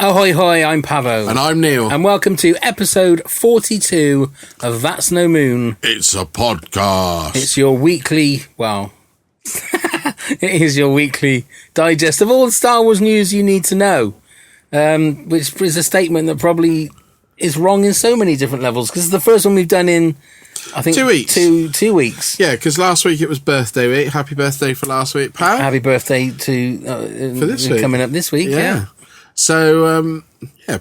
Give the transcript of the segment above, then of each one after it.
Ahoy Hoy, I'm Pavo. And I'm Neil. And welcome to episode 42 of That's No Moon. It's a podcast. It's your weekly, well, it is your weekly digest of all the Star Wars news you need to know. Which is a statement that probably is wrong in so many different levels, because it's the first one we've done in, I think, 2 weeks. Two weeks. Yeah, because last week it was birthday week. Happy birthday for last week, Pal. Happy birthday to for this week. Coming up this week, yeah. So,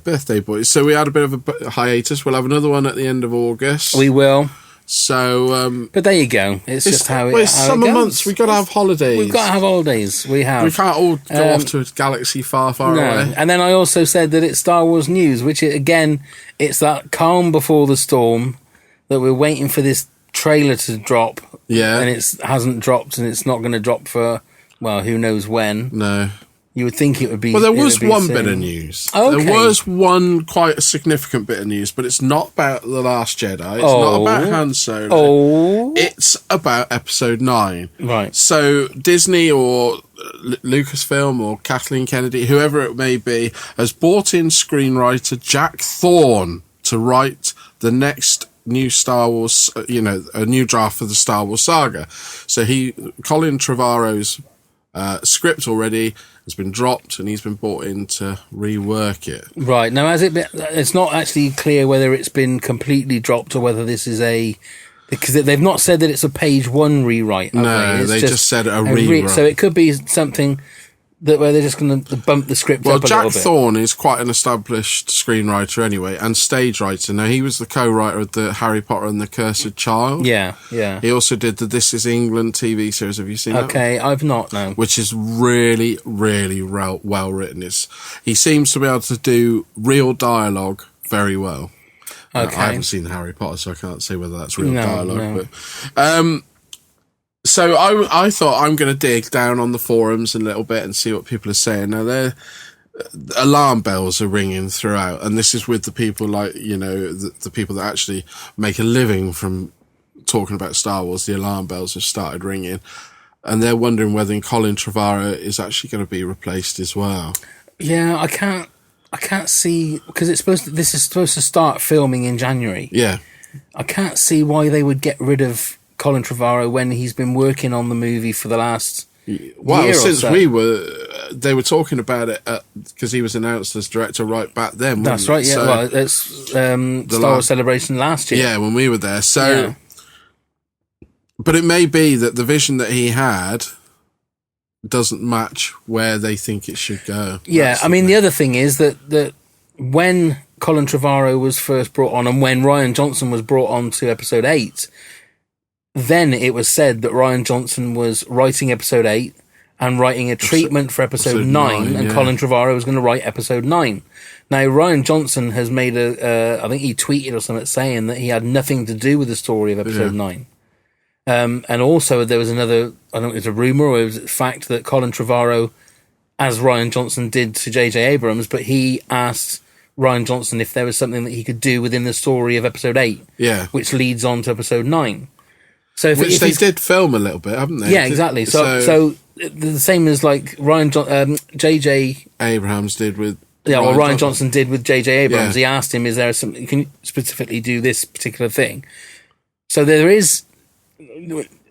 birthday boys. So we had a bit of a hiatus. We'll have another one at the end of August. We will. So, but there you go. It's just how it's summer months. We've got to have holidays. We've got to have holidays. We have. We can't all go off to a galaxy far, far away. And then I also said that it's Star Wars news, which it's that calm before the storm that we're waiting for this trailer to drop. Yeah. And it hasn't dropped, and it's not going to drop for, well, who knows when. No. You would think it would be. Well, there was one soon. bit of news. Okay. There was one quite a significant bit of news, but it's not about The Last Jedi. It's not about Han Solo. Oh. It's about Episode 9. Right. So Disney or Lucasfilm or Kathleen Kennedy, whoever it may be, has brought in screenwriter Jack Thorne to write the next new Star Wars, a new draft for the Star Wars saga. So Colin Trevorrow's script already has been dropped, and he's been brought in to rework it. Right. Now, it's not actually clear whether it's been completely dropped or whether this is because they've not said that it's a page one rewrite. No, they just said a rewrite. So it could be something where they're just going to bump the script up a little bit. Well, Jack Thorne is quite an established screenwriter anyway, and stage writer. Now, he was the co-writer of the Harry Potter and the Cursed Child. Yeah. He also did the This Is England TV series. Have you seen that? Okay, I've not, no. Which is really, really well written. He seems to be able to do real dialogue very well. Okay. I haven't seen Harry Potter, so I can't say whether that's real dialogue. No. But, so I thought I'm going to dig down on the forums a little bit and see what people are saying. Now, their alarm bells are ringing throughout, and this is with the people the people that actually make a living from talking about Star Wars. The alarm bells have started ringing, and they're wondering whether Colin Trevorrow is actually going to be replaced as well. Yeah, I can't see, because this is supposed to start filming in January. Yeah, I can't see why they would get rid of Colin Trevorrow when he's been working on the movie for the last year since or so. They were talking about it because he was announced as director right back then. That's right. Yeah, so, well, it's Star Wars Celebration last year. Yeah, when we were there. So, but it may be that the vision that he had doesn't match where they think it should go. Yeah, the other thing is that when Colin Trevorrow was first brought on, and when Rian Johnson was brought on to Episode 8. Then it was said that Rian Johnson was writing Episode 8 and writing a treatment for Episode 9, and Colin Trevorrow was going to write Episode 9. Now, Rian Johnson has made I think he tweeted or something saying that he had nothing to do with the story of Episode 9. And also there was another, I don't know if it was a rumour or it was a fact, that Colin Trevorrow, as Rian Johnson did to J.J. Abrams, but he asked Rian Johnson if there was something that he could do within the story of Episode 8, which leads on to Episode 9. So which they did film a little bit, haven't they? Yeah, exactly. So the same as like J.J. Abrams did with Rian Johnson did with J.J. Abrams. He asked him, "Is there something? Can you specifically do this particular thing?" So there is.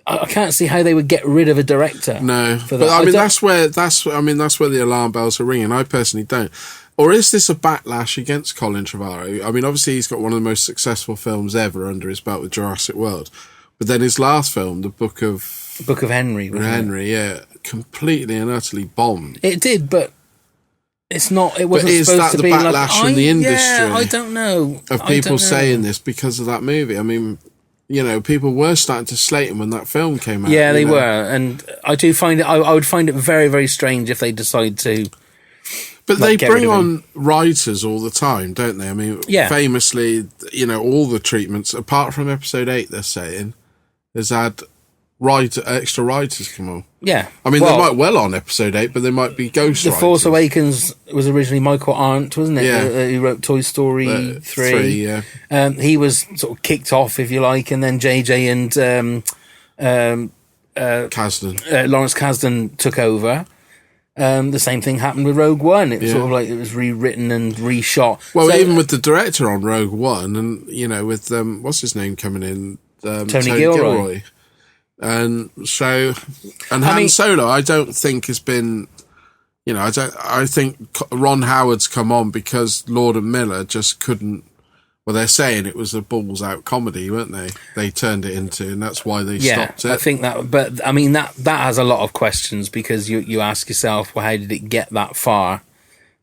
I can't see how they would get rid of a director. No, for that. But that's where the alarm bells are ringing. I personally don't. Or is this a backlash against Colin Trevorrow? I mean, obviously he's got one of the most successful films ever under his belt with Jurassic World. But then his last film, The Book of Henry, completely and utterly bombed. It did, but it's not. It wasn't supposed to be like. Is that the backlash from the industry? Yeah, I don't know. Of people saying this because of that movie. I mean, people were starting to slate him when that film came out. Yeah, they were, and I do find it. I would find it very, very strange if they decide to. But they bring on writers all the time, don't they? I mean, famously, all the treatments, apart from Episode 8, they're saying, has had extra writers come on. Yeah. I mean, they might well on Episode 8, but they might be ghost writers. The Force Awakens was originally Michael Arndt, wasn't it? Yeah. Who wrote Toy Story 3. Yeah. He was sort of kicked off, if you like, and then JJ and Kasdan. Lawrence Kasdan took over. The same thing happened with Rogue One. It was sort of like it was rewritten and reshot. Well, even with the director on Rogue One, and with what's his name coming in, Tony Gilroy. And so, and Han Solo, I don't think has been, I think Ron Howard's come on because Lord and Miller just couldn't. Well, they're saying it was a balls out comedy, weren't they? They turned it into, and that's why they stopped it. I think that, but I mean that has a lot of questions because you ask yourself, well, how did it get that far?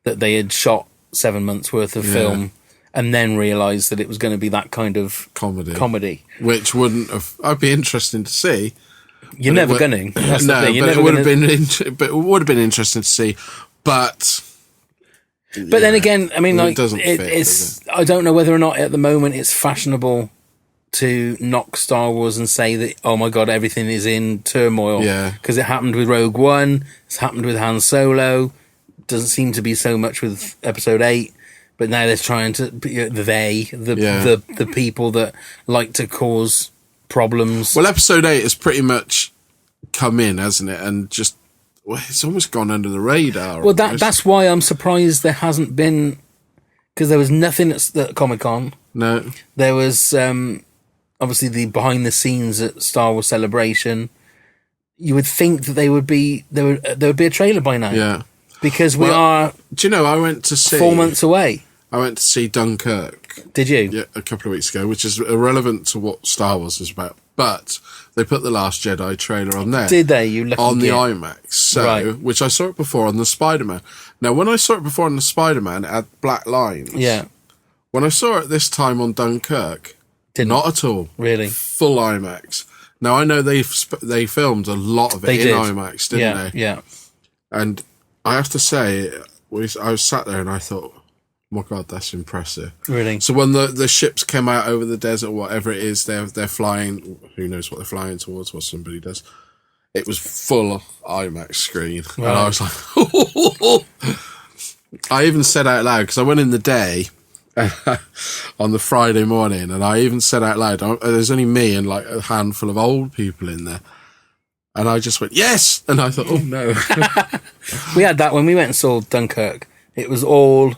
That they had shot 7 months worth of film and then realised that it was going to be that kind of comedy, which wouldn't have. I'd be interesting to see. You're never going to. That's the thing. But it would have been. But it would have been interesting to see. But then again, I mean, like, it doesn't fit, it's. I don't know whether or not at the moment it's fashionable to knock Star Wars and say that, oh my God, everything is in turmoil. Yeah. Because it happened with Rogue One. It's happened with Han Solo. Doesn't seem to be so much with Episode 8. But now they're trying to, the people that like to cause problems. Well, Episode 8 has pretty much come in, hasn't it? And just, it's almost gone under the radar. Well, that's why I'm surprised there hasn't been, because there was nothing at Comic-Con. No. There was obviously the behind the scenes at Star Wars Celebration. You would think that there would be a trailer by now. Yeah. Because we are. Do you know, I went to see 4 months away. I went to see Dunkirk. Did you? Yeah, a couple of weeks ago, which is irrelevant to what Star Wars is about. But they put the Last Jedi trailer on there. Did they? You lucky on the git. IMAX. So, which I saw it before on the Spider-Man. Now, when I saw it before on the Spider-Man, it had black lines. Yeah. When I saw it this time on Dunkirk, not at all. Really? Full IMAX. Now, I know they filmed a lot of it in IMAX, didn't they? Yeah. And I have to say, I was sat there and I thought, oh my God, that's impressive. Really? So when the ships came out over the desert, whatever it is, they're flying, who knows what they're flying towards, what somebody does. It was full IMAX screen. Right. And I was like, I even said out loud, because I went in the day on the Friday morning, and I even said out loud, there's only me and like a handful of old people in there. And I just went, yes! And I thought, oh no. We had that when we went and saw Dunkirk. It was all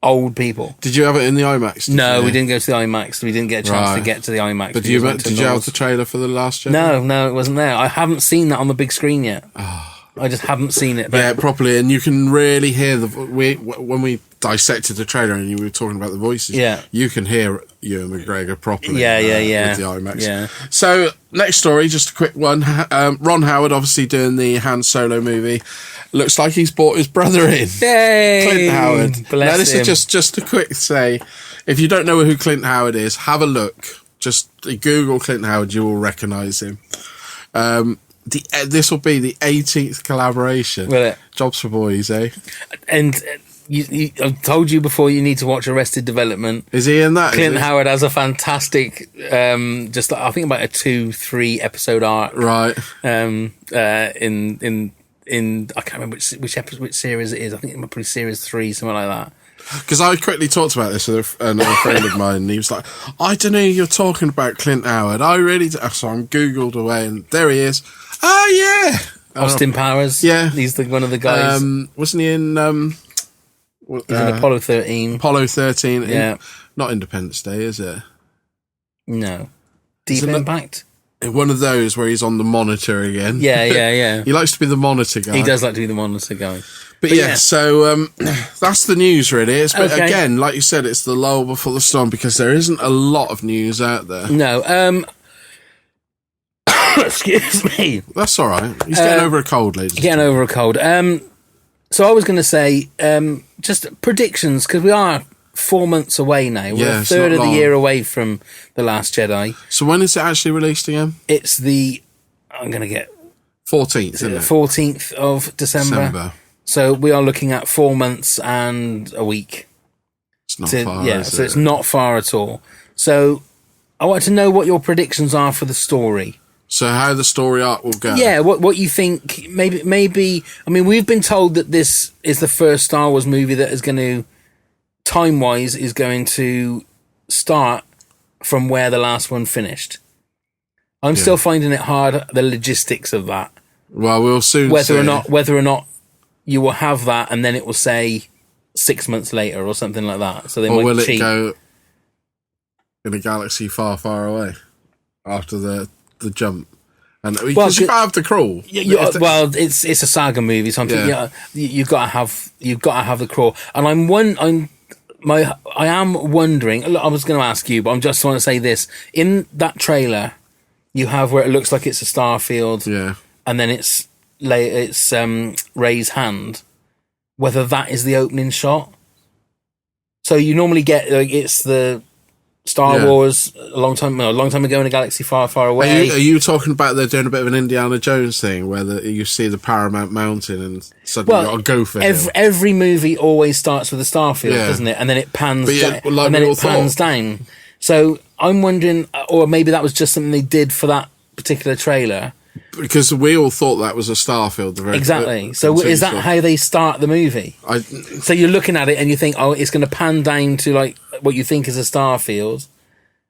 old people. Did you have it in the IMAX? No, we didn't go to the IMAX. We didn't get a chance to get to the IMAX. But did you have the trailer for The Last Jedi? No, it wasn't there. I haven't seen that on the big screen yet. I just haven't seen it. Yeah, properly. And you can really hear when we dissected the trailer and you were talking about the voices. Yeah. You can hear Ewan McGregor properly. Yeah. With the IMAX. Yeah. So, next story, just a quick one. Ron Howard, obviously doing the Han Solo movie. Looks like he's brought his brother in. Yay! Clint Howard. Bless now, this him. is just a quick say. If you don't know who Clint Howard is, have a look. Just Google Clint Howard, you will recognise him. This will be the 18th collaboration. Will it? Jobs for boys, eh? And I've told you before, you need to watch Arrested Development. Is he in that? Clint Howard has a fantastic, I think about a 2-3 episode arc. Right. In I can't remember which series it is. I think it might be series 3, something like that. Because I quickly talked about this with another friend of mine, and he was like, I don't know, you're talking about Clint Howard. I really do. So I'm Googled away, and there he is. Oh, yeah. Austin Powers. Yeah. He's one of the guys. Wasn't he in... he's in Apollo 13. Apollo 13. Yeah. Not Independence Day, is it? No. Deep Impact? One of those where he's on the monitor again. Yeah. He likes to be the monitor guy. He does like to be the monitor guy. But yeah, so that's the news really. But okay. Again, like you said, it's the lull before the storm because there isn't a lot of news out there. No. Excuse me. That's all right. He's getting over a cold, ladies. Getting over a cold. So I was going to say just predictions because we are 4 months away now. We're a third of the year away from The Last Jedi. So when is it actually released again? It's I'm going to get 14th, isn't it? 14th of December. So we are looking at 4 months and a week. It's not far, is so it? it's not far at all. So I want to know what your predictions are for the story. So how the story arc will go. Yeah, what you think, maybe, I mean, we've been told that this is the first Star Wars movie that is going to, time-wise, is going to start from where the last one finished. I'm still finding it hard, the logistics of that. Well, we'll soon see. Whether or not you will have that, and then it will say 6 months later or something like that. So they Or might will cheat. it go in a galaxy far, far away after the jump? And because you can't have the crawl. Well, it's a saga movie, so I'm thinking, you've got to have the crawl. And I am wondering. Look, I was going to ask you, but I'm just want to say this: in that trailer, you have where it looks like it's a starfield, and then it's Rey's hand. Whether that is the opening shot. So you normally get it's the Star Wars a long time ago in a galaxy far, far away. Are you talking about they're doing a bit of an Indiana Jones thing where you see the Paramount Mountain and suddenly you got to go for it? Every movie always starts with a starfield, doesn't it? And then it pans down. So I'm wondering, or maybe that was just something they did for that particular trailer. Because we all thought that was a starfield. Exactly. So is that how they start the movie? So you're looking at it and you think, oh, it's going to pan down to like what you think is a starfield,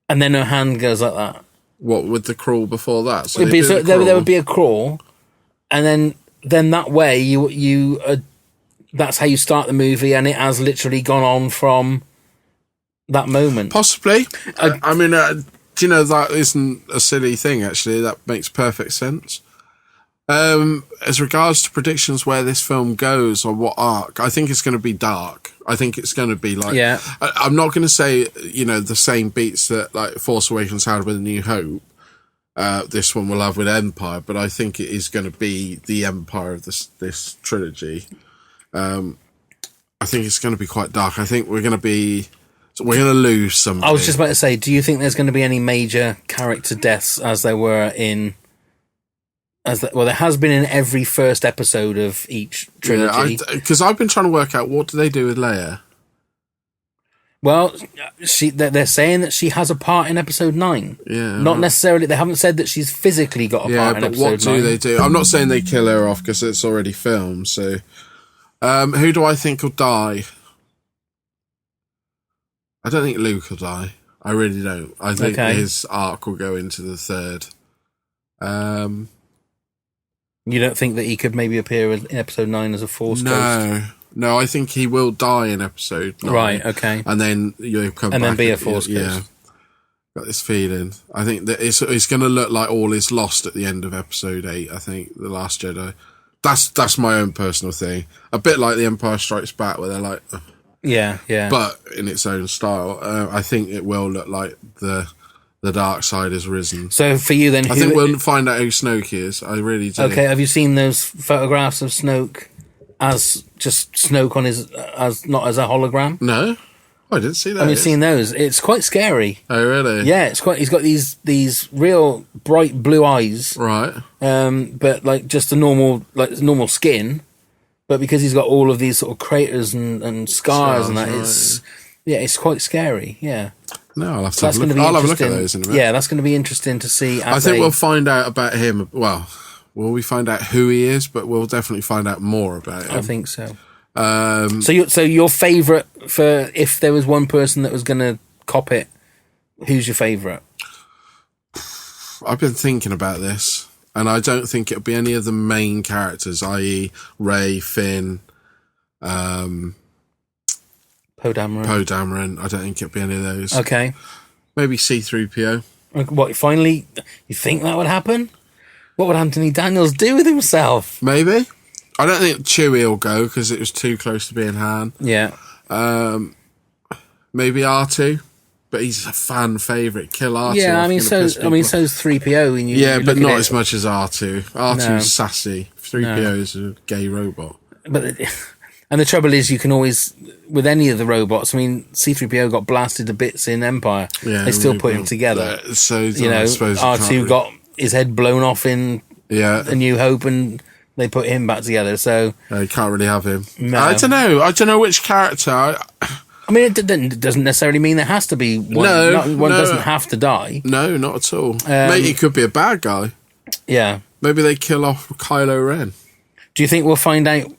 and then her hand goes like that. What, with the crawl before that? So there would be a crawl, and then that way you that's how you start the movie, and it has literally gone on from that moment. Possibly. I mean, do you know that isn't a silly thing? Actually, that makes perfect sense. As regards to predictions where this film goes or what arc, I think it's going to be dark. I think it's going to be like, I'm not going to say, the same beats that like Force Awakens had with A New Hope. This one will have with Empire, but I think it is going to be the Empire of this trilogy. I think it's going to be quite dark. I think we're going to lose somebody. I was just about to say, do you think there's going to be any major character deaths as there were in... there has been in every first episode of each trilogy. Because I've been trying to work out, what do they do with Leia? Well, they're saying that she has a part in episode 9. Yeah. Not necessarily... They haven't said that she's physically got a part in episode 9. Yeah, but what do they do? I'm not saying they kill her off because it's already filmed, so... who do I think will die? I don't think Luke will die. I really don't. I think his arc will go into the third. You don't think that he could maybe appear in episode 9 as a Force ghost? No, I think he will die in episode 9. Right, okay. And then you'll come back. And then be a Force ghost. Yeah. Got this feeling. I think that it's going to look like all is lost at the end of episode 8, I think, The Last Jedi. That's my own personal thing. A bit like The Empire Strikes Back, where they're like... Yeah. But in its own style, I think it will look like the dark side has risen. So for you then... I think we'll find out who Snoke is. I really do. Okay, have you seen those photographs of Snoke as just Snoke on his... not as a hologram? No. I didn't see that. Have you seen those? It's quite scary. Oh, really? Yeah, it's quite... He's got these real bright blue eyes. Right. But like just a normal skin. But because he's got all of these sort of craters and scars and that, it's quite scary. Yeah. No, I'll have to have a look. I'll have a look at those in a minute. Yeah, that's going to be interesting to see. I think we'll find out about him. Well, will we find out who he is? But we'll definitely find out more about him. I think so. So your favourite for if there was one person that was going to cop it, who's your favourite? I've been thinking about this. And I don't think it'll be any of the main characters, i.e. Rey, Finn, Poe Dameron. I don't think it'll be any of those. Okay. Maybe C-3PO. What, finally, you think that would happen? What would Anthony Daniels do with himself? Maybe. I don't think Chewie will go because it was too close to being Han. Yeah. Maybe R2. But he's a fan favourite. Kill R2. Yeah, so's 3PO. But not as much as R2. R2's sassy. 3PO is a gay robot. And the trouble is, you can always, with any of the robots. I mean, C-3PO got blasted to bits in Empire. Yeah, they still put him together. So I suppose R2 got his head blown off in A New Hope, and they put him back together. So you can't really have him. No. I don't know which character. I mean, it doesn't necessarily mean there has to be one. One doesn't have to die. No, not at all. Maybe he could be a bad guy. Yeah. Maybe they kill off Kylo Ren. Do you think we'll find out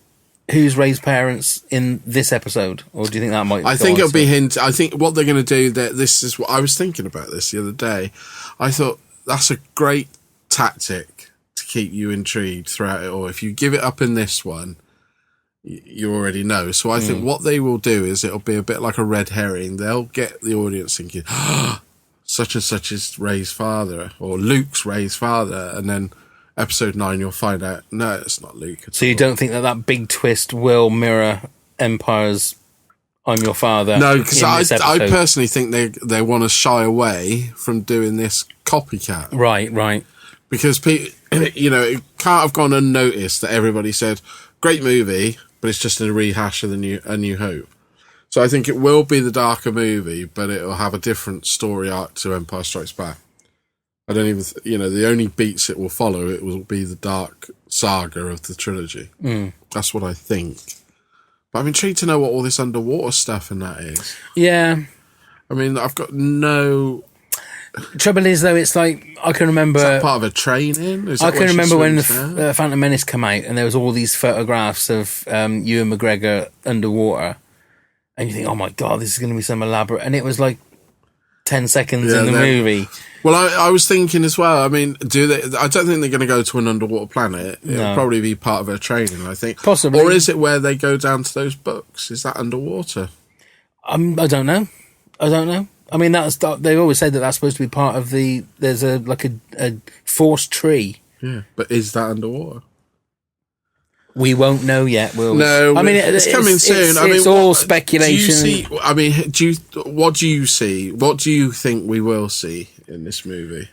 who's Rey's parents in this episode? Or do you think that might... I think it'll be hint. I think what they're going to do, this is what I was thinking about this the other day. I thought that's a great tactic to keep you intrigued throughout it all. If you give it up in this one, you already know. So I think what they will do is it'll be a bit like a red herring. They'll get the audience thinking, such and such is Rey's father, or Luke's Rey's father, and then episode 9 you'll find out, no, it's not Luke at all. So you don't think that big twist will mirror Empire's I'm your father? No, because I personally think they want to shy away from doing this copycat. Right. Because, it can't have gone unnoticed that everybody said, great movie, but it's just a rehash of A New Hope. So I think it will be the darker movie, but it'll have a different story arc to Empire Strikes Back. I don't even, the only beats it will follow, it will be the dark saga of the trilogy. That's what I think. But I'm intrigued to know what all this underwater stuff and that is. Yeah. I mean, I've got no... Trouble is, though, it's like, I can remember... Is that part of a training? I can remember when the Phantom Menace came out and there was all these photographs of Ewan McGregor underwater. And you think, oh my God, this is going to be some elaborate... And it was like 10 seconds in the movie. Well, I was thinking as well, I mean, I don't think they're going to go to an underwater planet. It'll probably be part of their training, I think. Possibly. Or is it where they go down to those books? Is that underwater? I don't know. I mean, they always said that that's supposed to be part of there's a force tree. Yeah, but is that underwater? We won't know yet, will we? No, I mean, it's coming soon. It's all speculation. What do you see? What do you think we will see in this movie?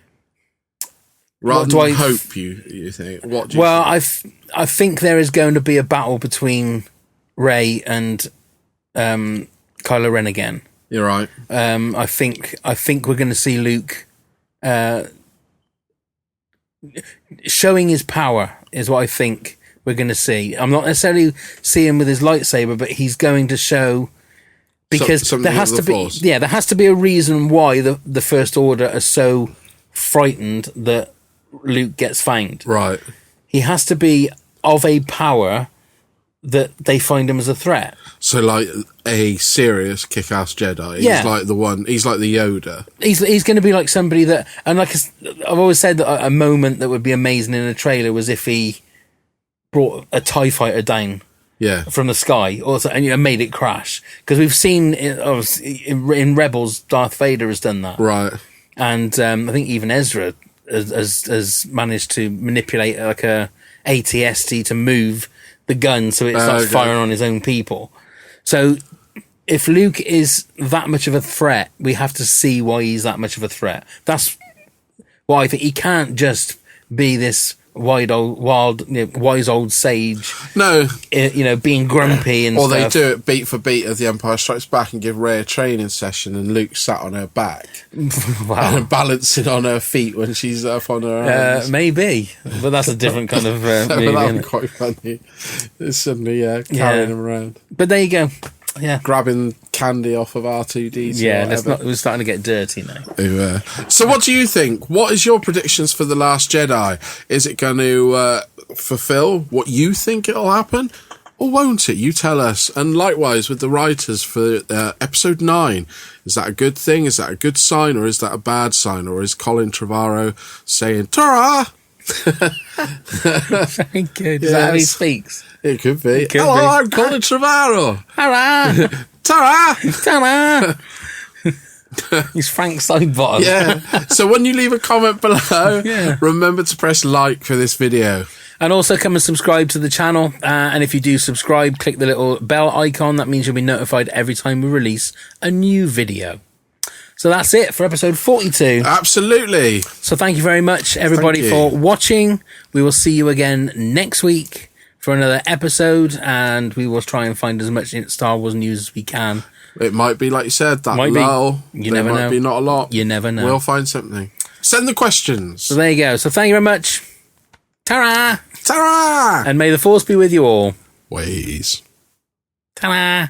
Rather than hope, you think? What do you think? I think there is going to be a battle between Rey and Kylo Ren again. You're right. I think we're going to see Luke showing his power is what I think we're going to see. I'm not necessarily seeing him with his lightsaber, but he's going to show, because there has to be a reason why the First Order are so frightened that Luke gets fanged. Right. He has to be of a power that they find him as a threat. So, like a serious kick-ass Jedi. He's like the one. He's like the Yoda. He's going to be like somebody that, and like I've always said, that a moment that would be amazing in a trailer was if he brought a TIE fighter down from the sky, and made it crash. Because we've seen in Rebels, Darth Vader has done that, right? And I think even Ezra has managed to manipulate like a AT-ST to move the gun so it starts firing on his own people. So if Luke is that much of a threat, we have to see why he's that much of a threat. That's why I think he can't just be this wise old sage. No, being grumpy and or stuff. They do it beat for beat of The Empire Strikes Back and give Rey a training session, and Luke sat on her back, and balancing on her feet when she's up on her arms. Maybe, but that's a different kind of movie. That'd be quite funny. It's suddenly carrying him around. But there you go. Yeah, grabbing candy off of R2D2. Yeah, we're starting to get dirty now. So what do you think? What is your predictions for The Last Jedi? Is it going to fulfill what you think it'll happen? Or won't it? You tell us. And likewise with the writers for episode 9. Is that a good thing? Is that a good sign? Or is that a bad sign? Or is Colin Trevorrow saying, "Ta-ra!" Very good. Is that how he speaks? It could be. Hello, I'm Colin Trevorrow. Ta-ra! Ta-ra! Ta-ra! He's Frank Sidebottom. Yeah. So when you leave a comment below, remember to press like for this video. And also come and subscribe to the channel. And if you do subscribe, click the little bell icon. That means you'll be notified every time we release a new video. So that's it for episode 42. Absolutely. So thank you very much, everybody, for watching. We will see you again next week for another episode, and we will try and find as much Star Wars news as we can. It might be, like you said, that lull. You never know. Might be not a lot. You never know. We'll find something. Send the questions. So there you go. So thank you very much. Ta-ra! Ta-ra! And may the Force be with you all. Ways. Ta-ra!